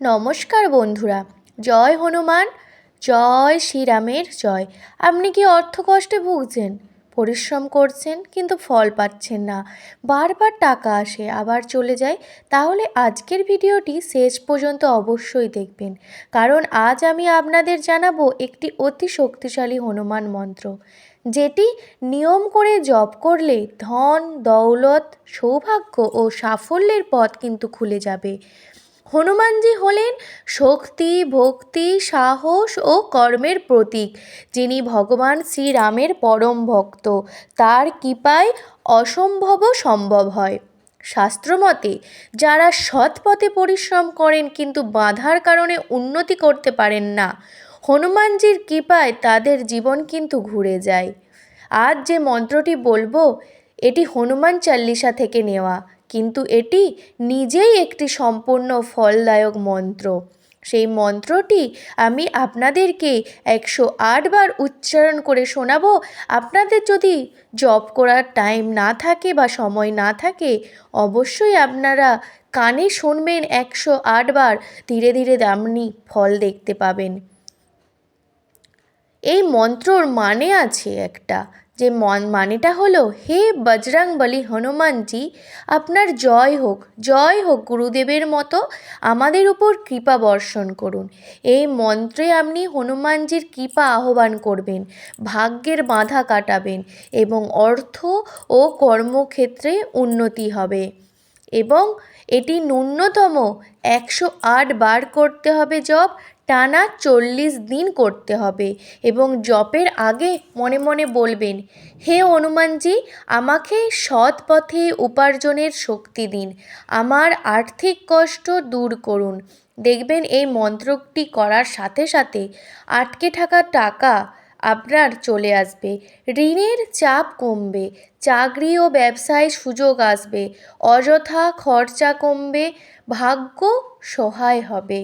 নমস্কার বন্ধুরা। জয় হনুমান, জয় শ্রীরামের জয়। আপনি কি অর্থকষ্টে ভুগছেন? পরিশ্রম করছেন কিন্তু ফল পাচ্ছেন না, বারবার টাকা আসে আবার চলে যায়? তাহলে আজকের ভিডিওটি শেষ পর্যন্ত অবশ্যই দেখবেন, কারণ আজ আমি আপনাদের জানাবো একটি অতি শক্তিশালী হনুমান মন্ত্র, যেটি নিয়ম করে জপ করলে ধন, দৌলত, সৌভাগ্য ও সাফল্যের পথ কিন্তু খুলে যাবে। হনুমানজি হলেন শক্তি, ভক্তি, সাহস ও কর্মের প্রতীক, যিনি ভগবান শ্রীরামের পরম ভক্ত। তার কৃপায় অসম্ভবও সম্ভব হয়। শাস্ত্রমতে যারা সৎ পথে পরিশ্রম করেন কিন্তু বাধার কারণে উন্নতি করতে পারেন না, হনুমানজির কৃপায় তাদের জীবন কিন্তু ঘুরে যায়। আজ যে মন্ত্রটি বলবো, এটি হনুমান চল্লিশা থেকে নেওয়া, কিন্তু এটি নিজেই একটি সম্পূর্ণ ফলদায়ক মন্ত্র। সেই মন্ত্রটি আমি আপনাদেরকে 108 বার উচ্চারণ করে শোনাবো। আপনাদের যদি জপ করার টাইম না থাকে বা সময় না থাকে, অবশ্যই আপনারা কানে শুনবেন 108 বার, ধীরে ধীরে আপনি ফল দেখতে পাবেন। এই মন্ত্রর মানে আছে একটা, যে মানেটা হলো, হে বজরংবলী হনুমানজি, আপনার জয় হোক, জয় হোক। গুরুদেবের মতো আমাদের উপর কৃপা বর্ষণ করুন। এই মন্ত্রে আপনি হনুমানজির কৃপা আহ্বান করবেন, ভাগ্যের বাধা কাটাবেন এবং অর্থ ও কর্মক্ষেত্রে উন্নতি হবে। এবং এটি ন্যূনতম 108 বার করতে হবে জপ, টানা 40 দিন করতে হবে। এবং জপের আগে মনে মনে বলবেন, হে হনুমানজি, আমাকে সৎ পথে উপার্জনের শক্তি দিন, আমার আর্থিক কষ্ট দূর করুন। দেখবেন এই মন্ত্রটি করার সাথে সাথে আটকে থাকা টাকা আপনার চলে আসবে, ঋণের চাপ কমবে, চাকরি ও ব্যবসায় সুযোগ আসবে, অযথা খরচা কমবে, ভাগ্য সহায় হবে।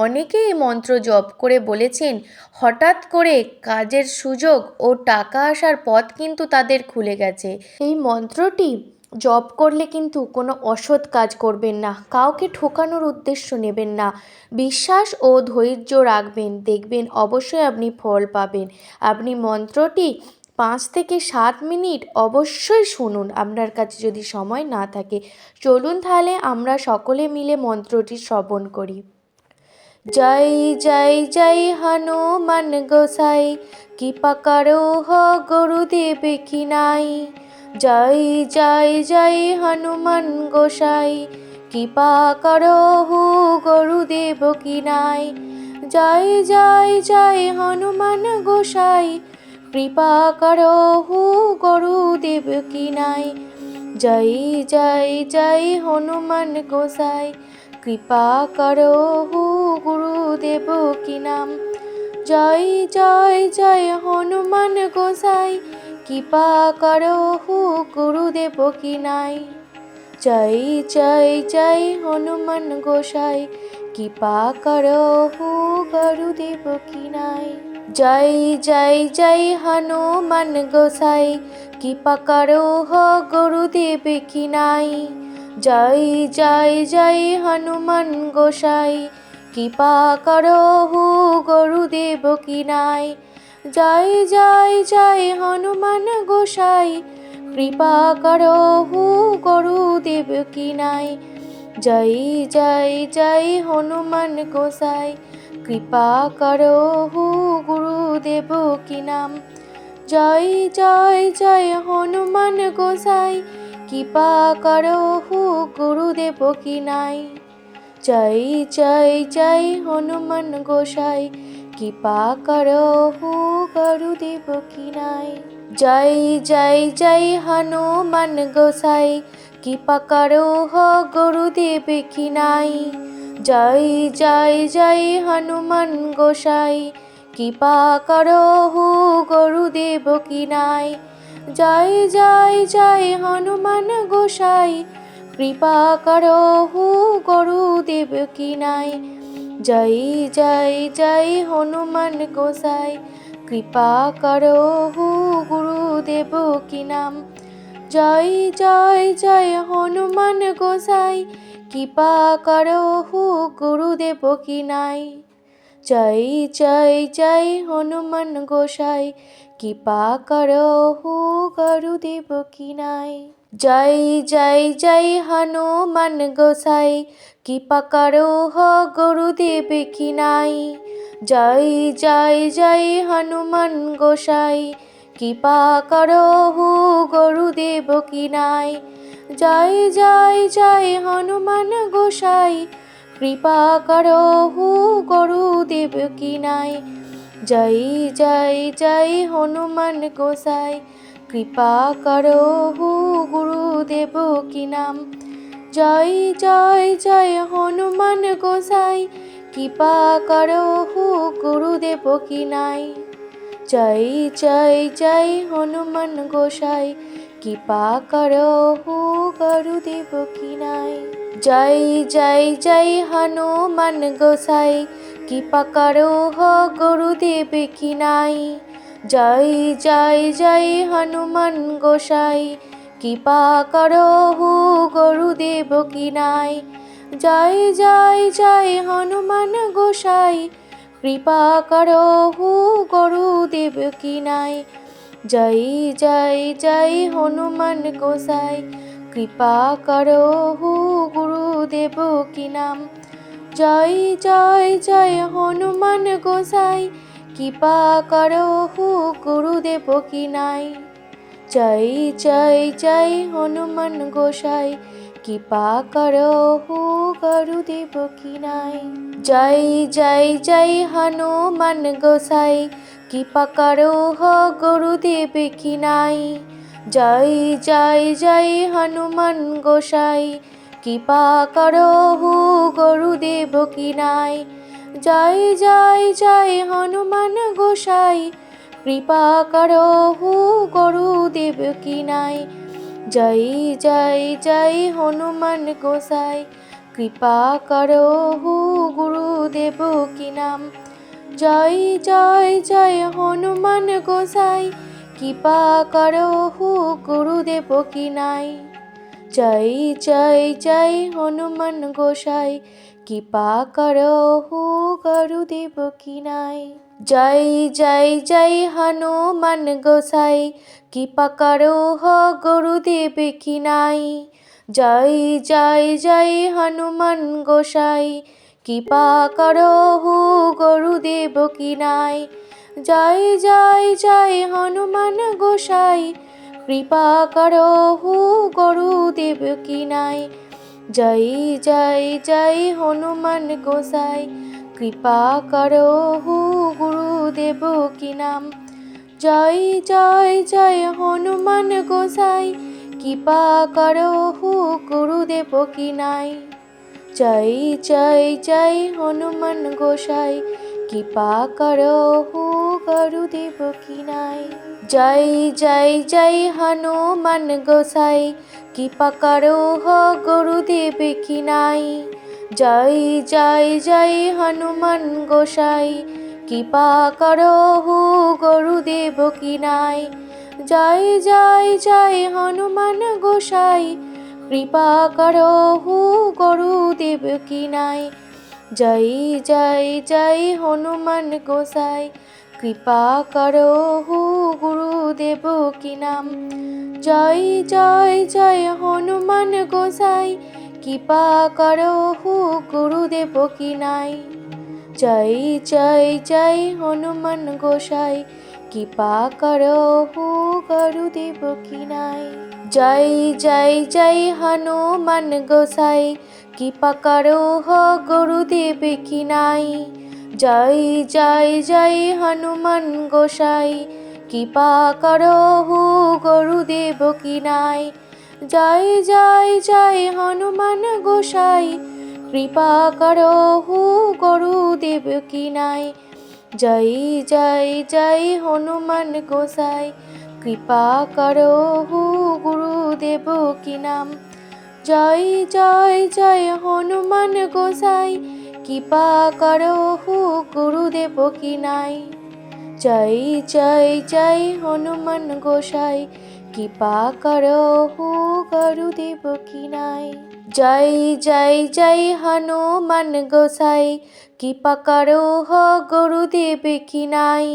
অনেকে এই মন্ত্র জপ করে বলেছেন, হঠাৎ করে কাজের সুযোগ ও টাকা আসার পথ কিন্তু তাদের খুলে গেছে। এই মন্ত্রটি জপ করলে কিন্তু কোনো অসৎ কাজ করবেন না, কাউকে ঠকানোর উদ্দেশ্য নেবেন না, বিশ্বাস ও ধৈর্য রাখবেন, দেখবেন অবশ্যই আপনি ফল পাবেন। আপনি মন্ত্রটি 5 থেকে 7 মিনিট অবশ্যই শুনুন, আপনার কাছে যদি সময় না থাকে। চলুন তাহলে আমরা সকলে মিলে মন্ত্রটি শ্রবণ করি। জয় জয় জয় হনুমান গোসাই, কৃপা করো হ গুরুদেব কি নাই। জয় জয় জয় হনুমান গোসাই, কৃপা করো হু গুরুদেব কি নাই। জয় জয় জয় হনুমান গোসাই, কৃপা করো হু গুরুদেব কি নাই। জয় জয় জয় হনুমান গোসাই, কৃপা করো হু গুরুদেব কি নাম। জয় জয় জয় হনুমান গোসাই, কৃপা করো হু গুরুদেব কি নাই। জয় জয় জয় হনুমান গোসাই, কৃপা করো হু গুরুদেব কি নাই। জয় জয় জয় হনুমান গোসাই, কৃপা করো হ গুরুদেব কি নাই। জয় জয় জয় হনুমান গোসাই, কৃপা করো হু গুরুদেব কি নাই। জয় জয় জয় হনুমান গোসাই, কৃপা করো হু গুরুদেব কি নাই। জয় জয় জয় হনুমান গোসাই, কৃপা করো হু গুরুদেব কি নাম। জয় জয় জয় হনুমান গোসাই, কৃপা করো হু গুরুদেব কি নাই। জয় জয় জয় হনুমান গোসাই, কৃপা করো হু গুরুদেব কি নাই। জয় জয় জয় হনুমান গোসাই, কৃপা করো হ গুরুদেব কি নাই। জয় জয় জয় হনুমান গোসাই, কৃপা করো হু গুরুদেব কি নাই। জয় জয় জয় হনুমান গোসাই, কৃপা করো হু গুরুদেব কি নাই। জয় জয় জয় হনুমান গোসাই, কৃপা করো হু গুরুদেব কি নাম। জয় জয় জয় হনুমান গোসাই, কৃপা করো হু গুরুদেব কি নাই। জয় জয় জয় হনুমান গোসাই, কৃপা করো হু গুরুদেব কি নাই। জয় জয় জয় হনুমান গোসাই, কৃপা করো হো গুরুদেব কি নাই। জয় জয় জয় হনুমান গোসাই, কৃপা করো হু গুরুদেব কি নাই। জয় জয় জয় হনুমান গোসাই, কৃপা করো হু গুরুদেব কি নাই। জয় জয় জয় হনুমান গোসাই, কৃপা করো হু গুরুদেব কি নাম। জয় জয় জয় হনুমান গোসাই, কৃপা করো হু গুরুদেব কি নাই। জয় জয় জয় হনুমান গোসাই, কৃপা করো হু গুরুদেব কি নাই। জয় জয় জয় হনুমান গোসাই, কৃপা করো হো গুরুদেব কি নাই। জয় জয় জয় হনুমান গোসাই, কৃপা করো হু গুরুদেব কি নাই। জয় জয় জয় হনুমান গোসাই, কৃপা করো হু গুরুদেব কি নাই। জয় জয় জয় হনুমান গোসাই, কৃপা করো হু গুরুদেব কি নাম। জয় জয় জয় হনুমান গোসাই, কৃপা করো হু গুরুদেব কি নাই। জয় জয় জয় হনুমান গোসাই, কৃপা করো হু গুরুদেব কি নাই। জয় জয় জয় হনুমান গোসাই, কৃপা করো হো গুরুদেব কি নাই। জয় জয় জয় হনুমান গোসাই, কৃপা করো হু গুরুদেব কি নাই। জয় জয় জয় হনুমান গোসাই, কৃপা করো হু গুরুদেব কি নাই। জয় জয় জয় হনুমান গোসাই, কৃপা করো হু গুরুদেব কি নাম। জয় জয় জয় হনুমান গোসাই, কৃপা করো হু গুরুদেব কি নাই। জয় জয় জয় হনুমান গোসাই, কৃপা করো হু গুরুদেব কি নাই। জয় জয় জয় হনুমান গোসাই, কৃপা করো হো গুরুদেব কি নাই। জয় জয় জয় হনুমান গোসাই, কৃপা করো হু গুরুদেব কি নাই। জয় জয় জয় হনুমান গোসাই, কৃপা করো হু গুরুদেব কি নাই। জয় জয় জয় হনুমান গোসাই, কৃপা করো হু গুরুদেব কি নাম। জয় জয় জয় হনুমান গোসাই, কৃপা করো হু গুরুদেব কি নাই। জয় জয় জয় হনুমান গোসাই, কৃপা করো হু গুরুদেব কি নাই। জয় জয় জয় হনুমান গোসাই, কৃপা করো হো গুরুদেব কি নাই। জয় জয় জয় হনুমান গোসাই, কৃপা করো হু গুরুদেব কি নাই। জয় জয় জয় হনুমান গোসাই, কৃপা করো হু গুরুদেব কি নাই। জয় জয় জয় হনুমান গোসাই, কৃপা করো হু গুরুদেব কি নাম। জয় জয় জয় হনুমান গোসাই, কৃপা করো হু গুরুদেব কি নাই। জয় জয় জয় হনুমান গোসাই, কৃপা করো হু গুরুদেব কি নাই। জয় জয় জয় হনুমান গোসাই, কৃপা করো হো গুরুদেব কি নাই। জয় জয় জয় হনুমান গোসাই, কৃপা করো হু গুরুদেব কি নাই। জয় জয় জয় হনুমান গোসাই, কৃপা করো হু গুরুদেব কি নাই। জয় জয় জয় হনুমান গোসাই, কৃপা করো হু গুরুদেব কি নাম। জয় জয় জয় হনুমান গোসাই, কৃপা করো হু গুরুদেব কি নাই। জয় জয় জয় হনুমান গোসাই, কৃপা করো হু গুরুদেব কি নাই। জয় জয় জয় হনুমান গোসাই, কৃপা করো হ গুরুদেব কি নাই।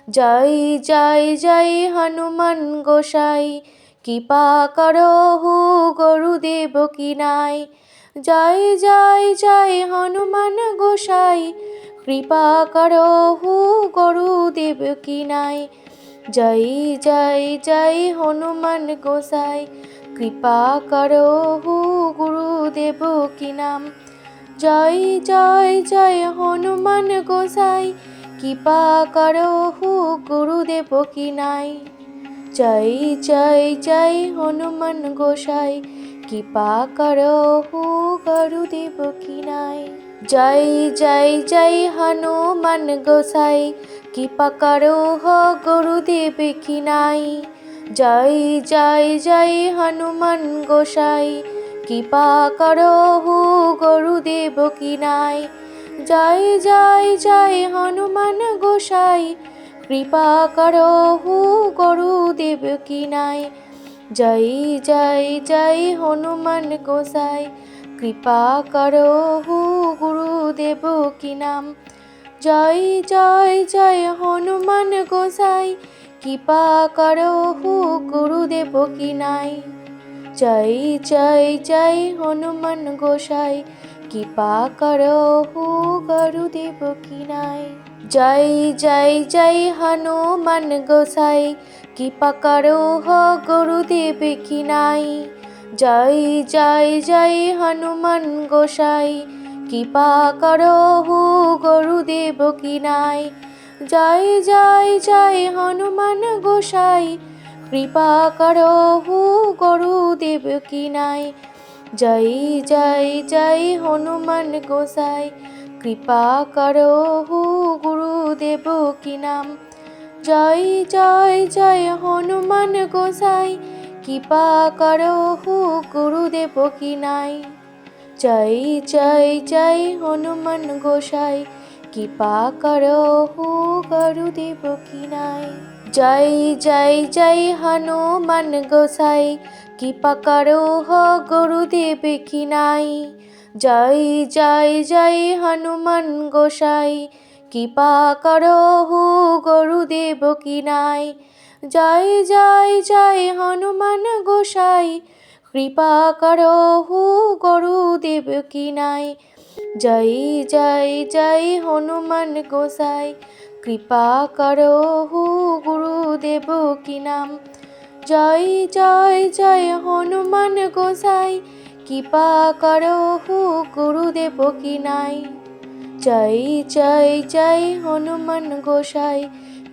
জয় জয় জয় হনুমান গোসাই, কৃপা করো হু গুরুদেব কি নাই। জয় জয় জয় হনুমান গোসাই, কৃপা করো হু গুরুদেব কি নাই। জয় জয় জয় হনুমান গোসাই, কৃপা করো হু গুরুদেব কি নাম। জয় জয় জয় হনুমান গোসাই, কৃপা করো হু গুরুদেব কি নাই। জয় জয় জয় হনুমান গোসাই, কৃপা করো হু গুরুদেব কি নাই। জয় জয় জয় হনুমান গোসাই, কৃপা করো হ গুরুদেব কি নাই। জয় জয় জয় হনুমান গোসাই, কৃপা করো হু গুরুদেব কি নাই। জয় জয় জয় হনুমান গোসাই, কৃপা করো হু গুরুদেব কি নাই। জয় জয় জয় হনুমান গোসাই, কৃপা করো হু গুরুদেব কি নাম। জয় জয় জয় হনুমান গোসাই, কৃপা করো হু গুরুদেব কি নাই। জয় জয় জয় হনুমান গোসাই, কৃপা করো হু গুরুদেব কি নাই। জয় জয় জয় হনুমান গোসাই, কৃপা করো হ গুরুদেব কি নাই। জয় জয় জয় হনুমান গোসাই, কৃপা করো হু গুরুদেব কি নাই। জয় জয় জয় হনুমান গোসাই, কৃপা করো হু গুরুদেব কি নাই। জয় জয় জয় হনুমান গোসাই, কৃপা করো হু গুরুদেব কি নাম। জয় জয় জয় হনুমান গোসাই, কৃপা করো হু গুরুদেব কি নাই। জয় জয় জয় হনুমান গোসাই, কৃপা করো হু গুরুদেব কি নাই। জয় জয় জয় হনুমান গোসাই, কৃপা করো হ গুরুদেব কি নাই। জয় জয় জয় হনুমান গোসাই, কৃপা করো হু গুরুদেব কি নাই। জয় জয় জয় হনুমান গোসাই, কৃপা করো হু গুরুদেব কি নাই। জয় জয় জয় হনুমান গোসাই, কৃপা করো হু গুরুদেব কি নাম। জয় জয় জয় হনুমান গোসাই, কৃপা করো হু গুরুদেব কি নাই। জয় জয় জয় হনুমান গোসাই,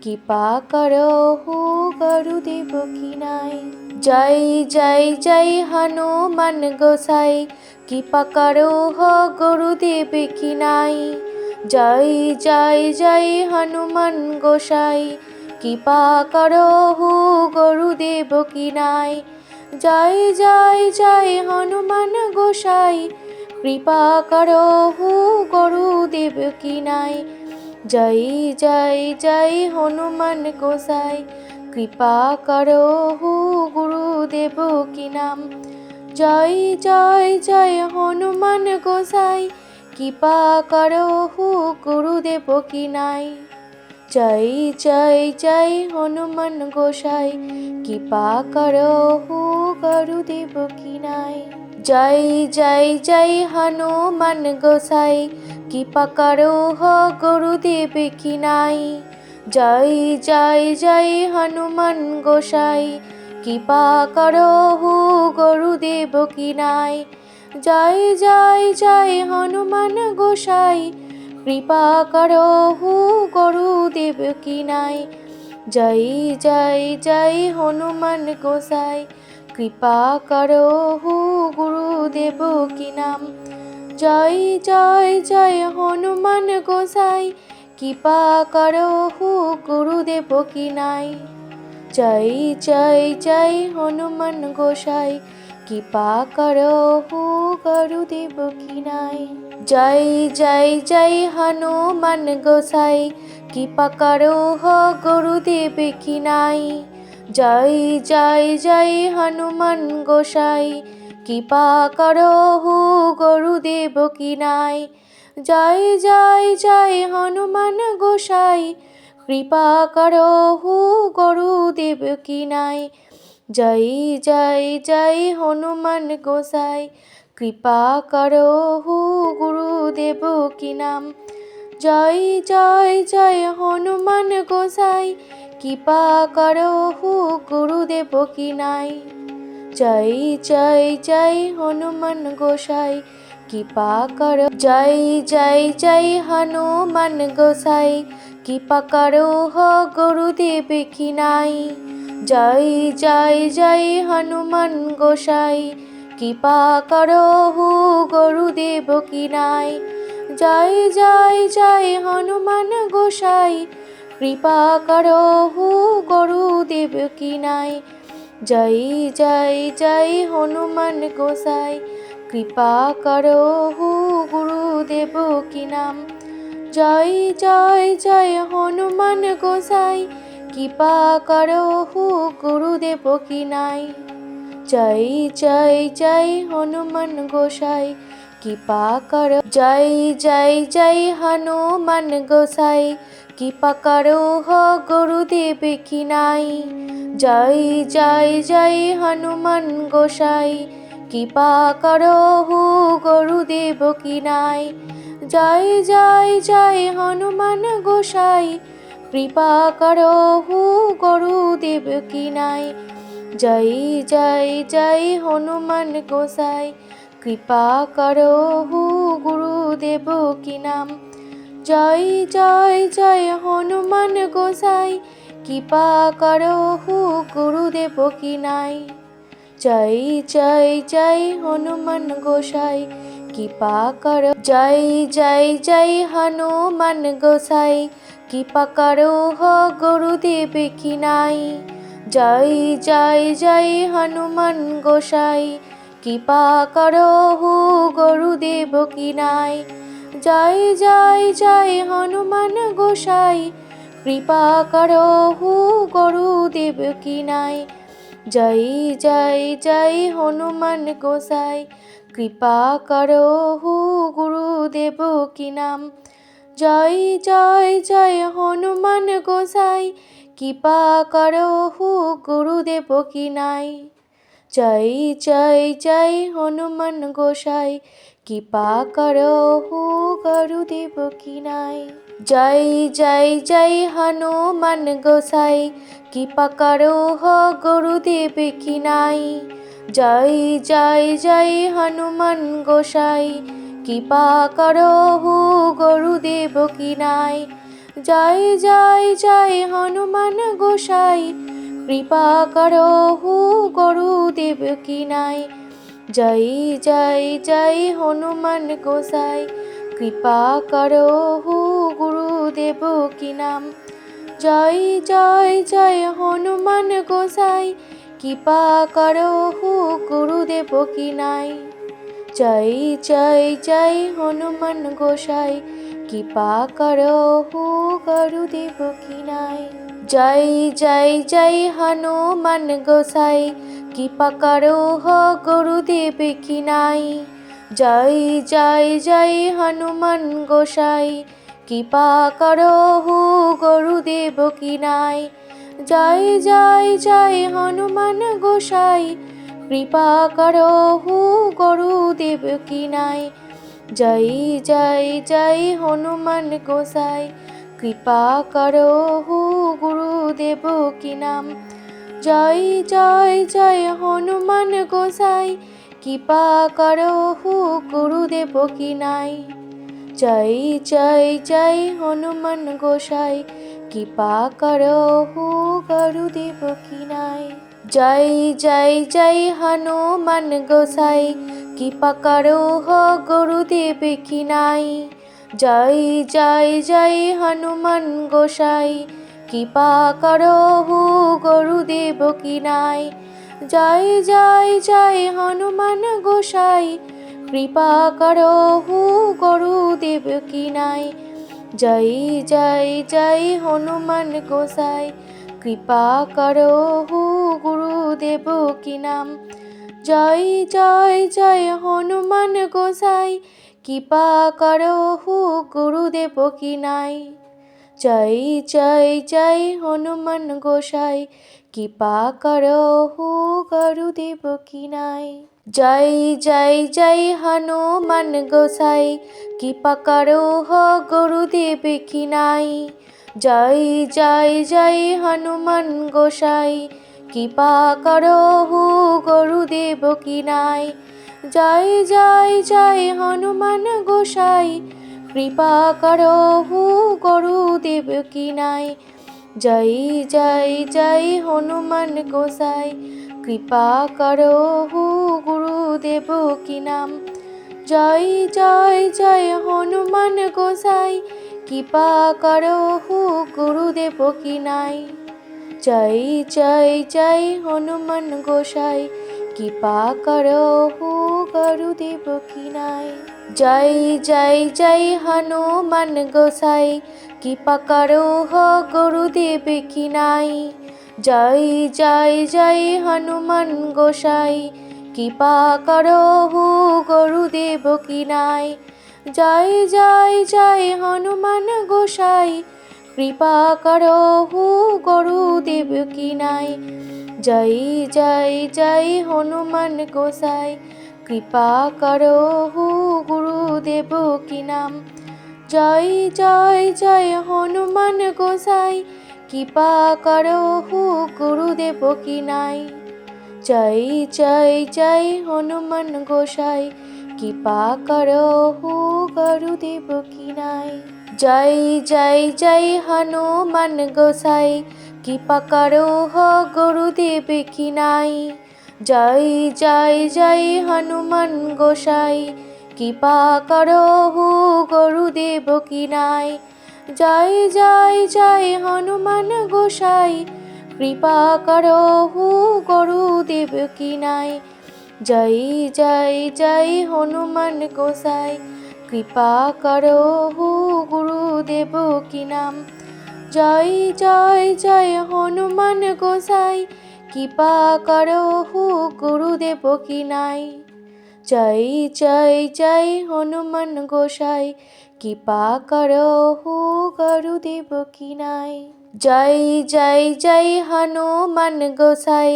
কৃপা করো হু গুরুদেব কি নাই। জয় জয় জয় হনুমান গোসাই, কৃপা করো হ গুরুদেব কি নাই। জয় জয় জয় হনুমান গোসাই, কৃপা করো হু গুরুদেব কি নাই। জয় জয় জয় হনুমান গোসাই, কৃপা করো হু গুরুদেব কি নাই। জয় জয় জয় হনুমান গোসাই, কৃপা করো হু গুরুদেব কি নাম। জয় জয় জয় হনুমান গোসাই, কৃপা করো হু গুরুদেব কি নাই। জয় জয় জয় হনুমান গোসাই, কৃপা করো হু গুরুদেব কি নাই। জয় জয় জয় হনুমান গোসাই, কৃপা করো হ গুরুদেব কি নাই। জয় জয় জয় হনুমান গোসাই, কৃপা করো হু গুরুদেব কি নাই। জয় জয় জয় হনুমান গোসাই, কৃপা করো হু গুরুদেব কি নাই। জয় জয় জয় হনুমান গোসাই, কৃপা করো হু গুরুদেব কি নাম। জয় জয় জয় হনুমান গোসাই, কৃপা করো হু গুরুদেব কি নাই। জয় জয় জয় হনুমান গোসাই, কৃপা করো হু গুরুদেব কি নাই। জয় জয় জয় হনুমান গোসাই, কৃপা করো হ গুরুদেব কি নাই। জয় জয় জয় হনুমান গোসাই, কৃপা করহু গুরুদেব কি নাই। জয় জয় জয় হনুমান গোসাই, কৃপা করহু গুরুদেব কি নাই। জয় জয় জয় হনুমান গোসাই, কৃপা করহু গুরুদেব কি নাম। জয় জয় জয় হনুমান গোসাই, কৃপা করহু গুরুদেব কি নাই। জয় জয় জয় হনুমান গোসাই, কৃপা করো। জয় জয় জয় হনুমান গোসাই, কৃপা করহ গুরুদেব কি নাই। জয় জয় জয় হনুমান গোসাই, কৃপা করহু গুরুদেব কি নাই। জয় জয় জয় হনুমান গোসাই, কৃপা করহু গুরুদেব কি নাই। জয় জয় জয় হনুমান গোসাই, কৃপা করহু গুরুদেব কি নাম। জয় জয় জয় হনুমান গোসাই, কৃপা করহু গুরুদেব কি নাই। জয় জয় জয় হনুমান গোসাই, কৃপা কর। জয় জয় জয় হনুমান গোসাই, কৃপা করহ গুরুদেব কি নাই। জয় জয় জয় হনুমান গোসাই, কৃপা করহু গুরুদেব কি নাই। জয় জয় জয় হনুমান গোসাই, কৃপা করহু গুরুদেব কি নাই। জয় জয় জয় হনুমান গোসাই, কৃপা করহু গুরুদেব কি নাম। জয় জয় জয় হনুমান গোসাই, কৃপা করহু গুরুদেব কি নাই। জয় জয় জয় হনুমান গোসাই, কৃপা কর। জয় জয় জয় হনুমান গোসাই, কৃপা করহ গুরুদেব কি নাই। জয় জয় জয় হনুমান গোসাই, কৃপা করহু গুরুদেব কি নাই। জয় জয় জয় হনুমান গোসাই, কৃপা করহু গুরুদেব কি নাই। জয় জয় জয় হনুমান গোসাই, কৃপা করহু গুরুদেব কি নাম। জয় জয় জয় হনুমান গোসাই, কৃপা করহু গুরুদেব কি নাই। জয় জয় জয় হনুমান গোসাই, কৃপা করহু গুরুদেব কি নাই। জয় জয় জয় হনুমান গোসাই, কৃপা করহ গুরুদেব কি নাই। জয় জয় জয় হনুমান গোসাই, কৃপা করহু গুরুদেব কি নাই। জয় জয় জয় হনুমান গোসাই, কৃপা করহু গুরুদেব কি নাই। জয় জয় জয় হনুমান গোসাই, কৃপা করহু গুরুদেব কি নাম। জয় জয় জয় হনুমান গোসাই, কৃপা করহু গুরুদেব কি নাই। জয় জয় জয় হনুমান গোসাই, কৃপা করহু গুরুদেব কি নাই। জয় জয় জয় হনুমান গোসাই, কৃপা করহ গুরুদেব কি নাই। জয় জয় জয় হনুমান গোসাই, কৃপা করহু গুরুদেব কি নাই। জয় জয় জয় হনুমান গোসাই, কৃপা করহু গুরুদেব কি নাই। জয় জয় জয় হনুমান গোসাই, কৃপা করহু গুরুদেব কি নাম। জয় জয় জয় হনুমান গোসাই, কৃপা করহু গুরুদেব কি নাই। জয় জয় জয় হনুমান গোসাই, কৃপা করহু গুরুদেব কি নাই। জয় জয় জয় হনুমান গোসাই, কৃপা করহ গুরুদেব কি নাই। জয় জয় জয় হনুমান গোসাই, কৃপা করহু গুরুদেব কি নাই। জয় জয় জয় হনুমান গোসাই, কৃপা করহু গুরুদেব কি নাই। জয় জয় জয় হনুমান গোসাই, কৃপা করহু গুরুদেব কি নাম। জয় জয় জয় হনুমান গোসাই, কৃপা করো হু গুরুদেব কি নাই। জয় জয় জয় হনুমান গোসাই, কৃপা করো হু গুরুদেব কি নাই। জয় জয় জয় হনুমান গোসাই, কৃপা করো হো গুরুদেব কি নাই। জয় জয় জয় হনুমান গোসাই, কৃপা করো হু গুরুদেব কি নাই। জয় জয় জয় হনুমান গোসাই, কৃপা করো হু গুরুদেব কি নাই। জয় জয় জয় হনুমান গোসাই, কৃপা করো হু গুরুদেব কি নাম। জয় জয় জয় হনুমান গোসাই, কৃপা করো হু গুরুদেব কি নাই। জয় জয় জয় হনুমান গোসাই, কৃপা করো হু গুরুদেব কি নাই। জয় জয় জয় হনুমান গোসাই, কৃপা করো হো গুরুদেব কি নাই। জয় জয় জয় হনুমান গোসাই, কৃপা করো হু গুরুদেব কি নাই। জয় জয় জয় হনুমান গোসাই, কৃপা করো হু গুরুদেব কি নাই। জয় জয় জয় হনুমান গোসাই, কৃপা করো হু গুরুদেব কি নাম। জয় জয় জয় হনুমান গোসাই, কৃপা করো হু গুরুদেব কি নাই। জয় জয় জয় হনুমান গোসাই, কৃপা করো হু গুরুদেব কি নাই। জয় জয় জয় হনুমান গোসাই, কৃপা করো হো গুরুদেব কি নাই। জয় জয় জয় হনুমান গোসাই, কৃপা করো হু গুরুদেব কি নাই। জয় জয় জয় হনুমান গোসাই, কৃপা করো হু গুরুদেব কি নাই। জয় জয় জয় হনুমান গোসাই, কৃপা করো হু গুরুদেব কি নাম। জয় জয় জয় হনুমান গোসাই, কৃপা করো হু গুরুদেব কি নাই। জয় জয় জয় হনুমান গোসাই, কৃপা করো হু গুরুদেব কি নাই। জয় জয় জয় হনুমান গোসাই,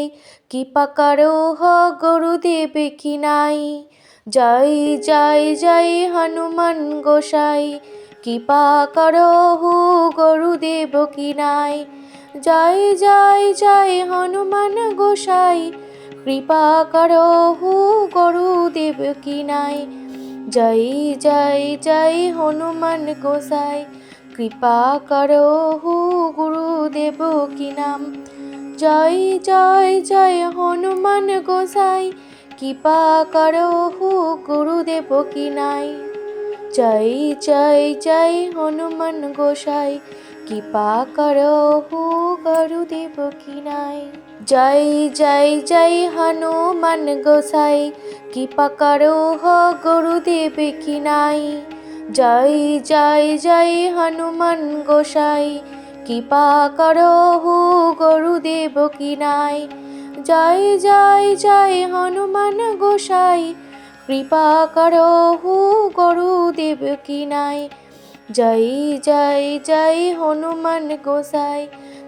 কৃপা করো হো গুরুদেব কি নাই। জয় জয় জয় হনুমান গোসাই, কৃপা করো হু গুরুদেব কি নাই। জয় জয় জয় হনুমান গোসাই, কৃপা করো হু গুরুদেব কি নাই। জয় জয় জয় হনুমান গোসাই, কৃপা করো হু গুরুদেব কি নাম। জয় জয় জয় হনুমান গোসাই, কৃপা করো হু গুরুদেব কি নাই। জয় জয় জয় হনুমান গোসাই, কৃপা করো হু গুরুদেব কি নাই। জয় জয় জয় হনুমান গোসাই, কৃপা করো হো গুরুদেব কি নাই। জয় জয় জয় হনুমান গোসাই, কৃপা করো হু গুরুদেব কি নাই। জয় জয় জয় হনুমান গোসাই, কৃপা করো হু গুরুদেব কি নাই। জয় জয় জয় হনুমান গোসাই,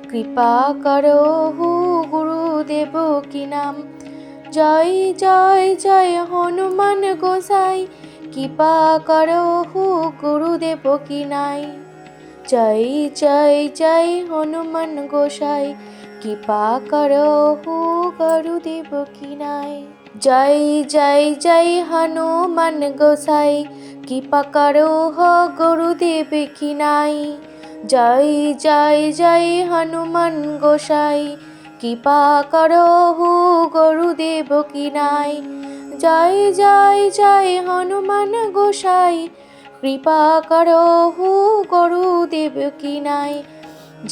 কৃপা করো হু গুরুদেব কি নাম। জয় জয় জয় হনুমান গোসাই, কৃপা করো হু গুরুদেব কি নাই। জয় জয় জয় হনুমান গোসাই, কৃপা করো হু গুরুদেব কি নাই। জয় জয় জয় হনুমান গোসাই, কৃপা করো হো গুরুদেব কি নাই। জয় জয় জয় হনুমান গোসাই, কৃপা করো হু গুরুদেব কি নাই। জয় জয় জয় হনুমান গোসাই, কৃপা করো হু গুরুদেব কি নাই।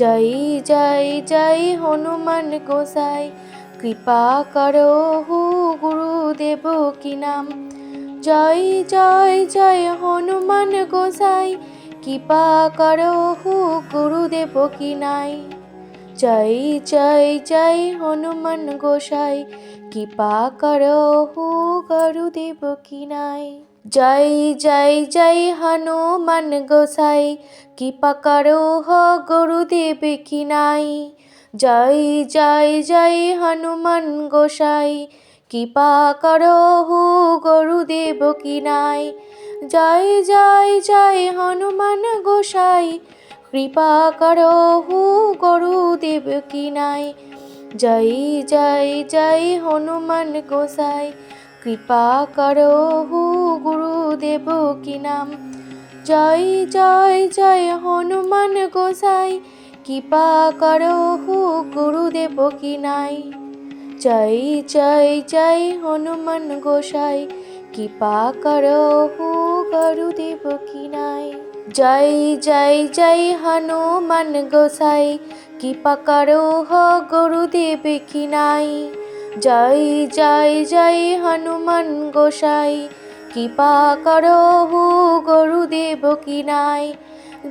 জয় জয় জয় হনুমান গোসাই, কৃপা করো হু গুরুদেব কি নাম। জয় জয় জয় হনুমান গোসাই, কৃপা করো হু গুরুদেব কি নাই। জয় জয় জয় হনুমান গোসাই কৃপা করো হো গুরুদেব কি নাই। জয় জয় জয় হনুমান গোসাই কৃপা করো হো গুরুদেব কি নাই। জয় জয় জয় হনুমান গোসাই কৃপা করো হো গুরুদেব কি নাই। জয় জয় জয় হনুমান গোসাই কৃপা করো হো গুরুদেব কি নাই। জয় জয় জয় হনুমান গোসাই কৃপা করো হো গুরুদেব কি নাম। জয় জয় জয় হনুমান গোসাই কৃপা করো হো গুরুদেব কি নাই। জয় জয় জয় হনুমান গোসাই কৃপা করো হো গুরুদেব কি নাই। জয় জয় জয় হনুমান গোসাই কৃপা করো হো গুরুদেব কি নাই। জয় জয় জয় হনুমান গোসাই কৃপা করো হো গুরুদেব কি নাই।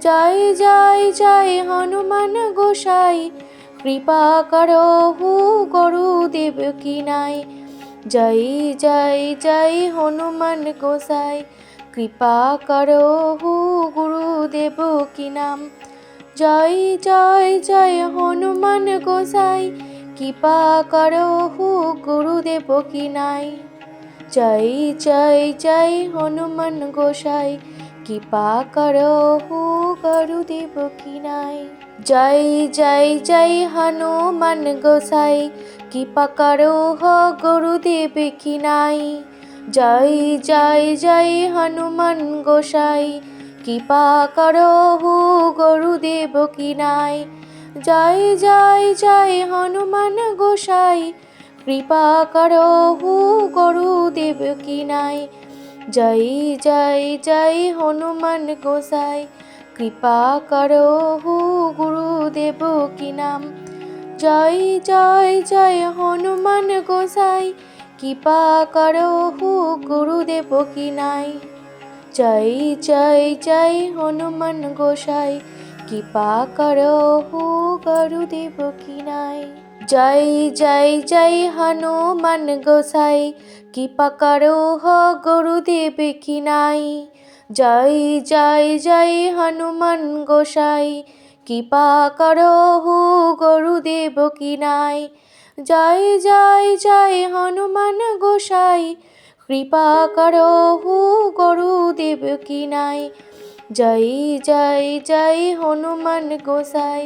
জয় জয় জয় হনুমান গোসাই কৃপা করো হো গুরুদেব কি নাই। জয় জয় জয় হনুমান গোসাই কৃপা করো হো গুরুদেব কি নাম। জয় জয় জয় হনুমান গোসাই কৃপা করো হো গুরুদেব কি নাই। জয় জয় জয় হনুমান গোসাই কৃপা করো হো গুরুদেব কি নাই। জয় জয় জয় হনুমান গোসাই কৃপা করো হো গুরুদেব কি নাই। জয় জয় জয় হনুমান গোসাই কৃপা করো হো গুরুদেব কি নাই। জয় জয় জয় হনুমান গোসাই কৃপা করো হো গুরুদেব কি নাই। জয় জয় জয় হনুমান গোসাই কৃপা করো হো গুরুদেব কি নাম। জয় জয় জয় হনুমান গোসাই কৃপা করো হো গুরুদেব কি নাই। জয় জয় জয় হনুমান গোসাই কৃপা করো হো গুরুদেব কি নাই। জয় জয় জয় হনুমান গোসাই কৃপা করো হো গুরুদেব কি নাই। জয় জয় জয় হনুমান গোসাই কৃপা করো হো গুরুদেব কি নাই। জয় জয় জয় হনুমান গোসাই কৃপা করো হো গুরুদেব কি নাই। জয় জয় জয় হনুমান গোসাই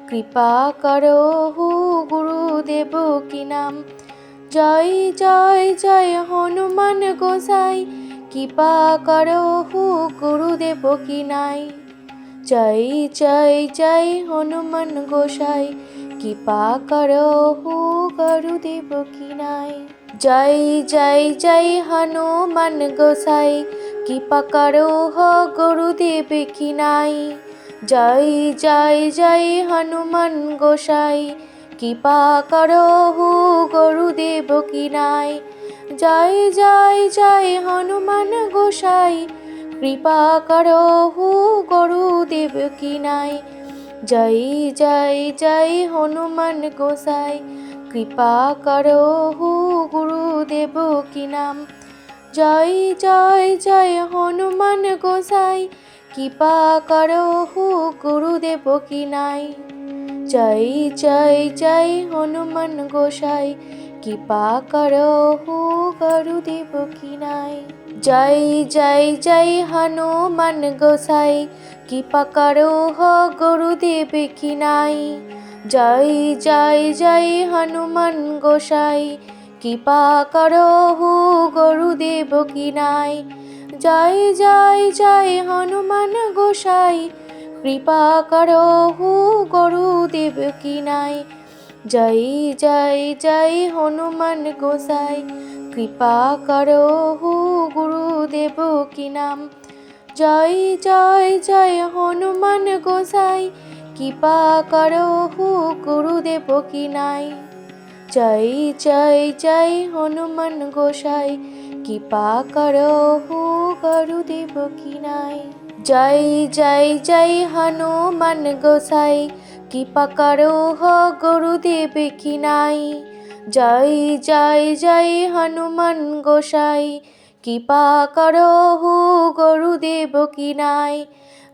কৃপা করো হো গুরুদেব কি নাম। জয় জয় জয় হনুমান গোসাই কৃপা করো হো গুরুদেব কি নাই। জয় জয় জয় হনুমান গোসাই কৃপা করো হো গুরুদেব কি নাই। জয় জয় জয় হনুমান গোসাই কৃপা করো হো গুরুদেব কি নাই। জয় জয় জয় হনুমান গোসাই কৃপা করো হো গুরুদেব কি নাই। জয় জয় জয় হনুমান গোসাই কৃপা করো হো গুরুদেব কি নাই। জয় জয় জয় হনুমান গোসাই কৃপা করো হো গুরুদেব কি নাম। জয় জয় জয় হনুমান গোসাই কৃপা করো হো গুরুদেব কি নাই। জয় জয় জয় হনুমান গোসাই কৃপা করো হো গুরুদেব কি নাই। জয় জয় জয় হনুমান গোসাই কৃপা করো হো গুরুদেব কি নাই। জয় জয় জয় হনুমান গোসাই কৃপা করো হো গুরুদেব কি নাই। জয় জয় জয় হনুমান গোসাই কৃপা করো হো গুরুদেব কি নাই। জয় জয় জয় হনুমান গোসাই কৃপা করো হো গুরুদেব কি নাম। জয় জয় জয় হনুমান গোসাই কৃপা করো হো গুরুদেব কি নাই। জয় জয় জয় হনুমান গোসাই কৃপা করো হো গুরুদেব কি নাই। জয় জয় জয় হনুমান গোসাই কৃপা করো হ গুরুদেব কি নাই। জয় জয় জয় হনুমান গোসাই, কৃপা করো হো গুরুদেব কি নাই।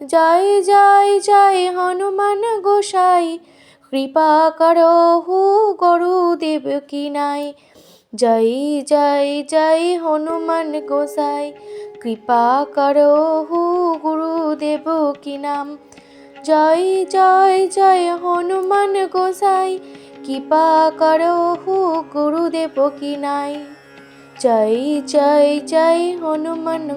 জয় জয় জয় হনুমান গোসাই, কৃপা করো হো গুরুদেব কি নাই। জয় জয় জয় হনুমান গোসাই, কৃপা করো হো গুরুদেব কি নাম। জয় জয় জয় হনুমান গোসাই, কৃপা করো হো গুরুদেব কি নাই। জয় জয় জয় হনুমান।